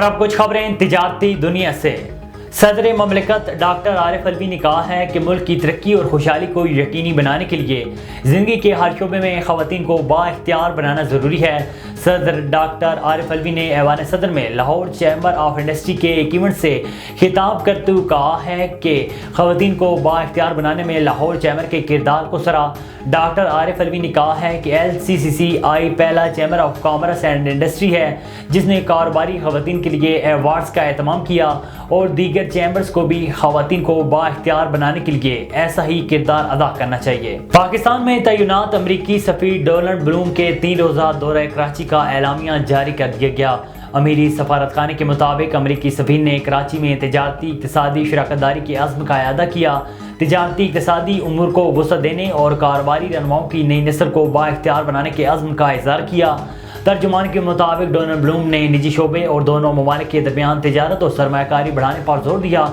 اور اب کچھ خبریں تجارتی دنیا سے۔ صدر مملکت ڈاکٹر عارف علوی نے کہا ہے کہ ملک کی ترقی اور خوشحالی کو یقینی بنانے کے لیے زندگی کے ہر شعبے میں خواتین کو بااختیار بنانا ضروری ہے۔ صدر ڈاکٹر عارف علوی نے ایوان صدر میں لاہور چیمبر آف انڈسٹری کے ایک ایونٹ سے خطاب کرتے ہوئے کہا ہے کہ خواتین کو بااختیار بنانے میں لاہور چیمبر کے کردار کو سراہا۔ ڈاکٹر عارف علوی نے کہا ہے کہ LCCCI پہلا chamber of commerce and industry ہے جس نے کاروباری خواتین کے لیے ایوارڈز کا اہتمام کیا اور دیگر چیمبرز کو بھی خواتین کو بااختیار بنانے کے لیے ایسا ہی کردار ادا کرنا چاہیے۔ پاکستان میں تعینات امریکی سفیر ڈونلڈ بلوم کے 3 روزہ دورہ کراچی کا اعلامیہ جاری کر دیا گیا۔ امریکی سفارت خانے کے مطابق امریکی سفیر نے کراچی میں تجارتی اقتصادی شراکت داری کے عزم کا اعادہ کیا، تجارتی اقتصادی امور کو وسعت دینے اور کاروباری رہنماؤں کی نئی نسل کو بااختیار بنانے کے عزم کا اظہار کیا۔ ترجمان کے مطابق ڈونلڈ بلوم نے نجی شعبے اور دونوں ممالک کے درمیان تجارت اور سرمایہ کاری بڑھانے پر زور دیا۔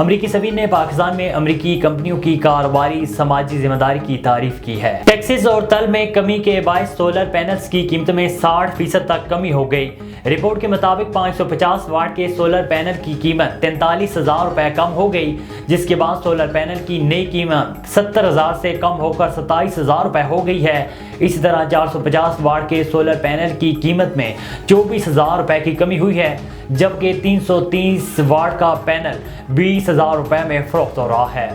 امریکی سفیر نے پاکستان میں امریکی کمپنیوں کی کاروباری سماجی ذمہ داری کی تعریف کی ہے۔ ٹیکسز اور تل میں کمی کے باعث سولر پینلز کی قیمت میں 60% تک کمی ہو گئی۔ رپورٹ کے مطابق 550 واٹ کے سولر پینل کی قیمت 43,000 روپے کم ہو گئی، جس کے بعد سولر پینل کی نئی قیمت 70,000 سے کم ہو کر 27,000 روپے ہو گئی ہے۔ اسی طرح 450 واٹ کے سولر پینل کی قیمت میں 24,000 روپے کی کمی ہوئی ہے، جبکہ 330 واٹ کا پینل 20,000 روپے میں فروخت ہو رہا ہے۔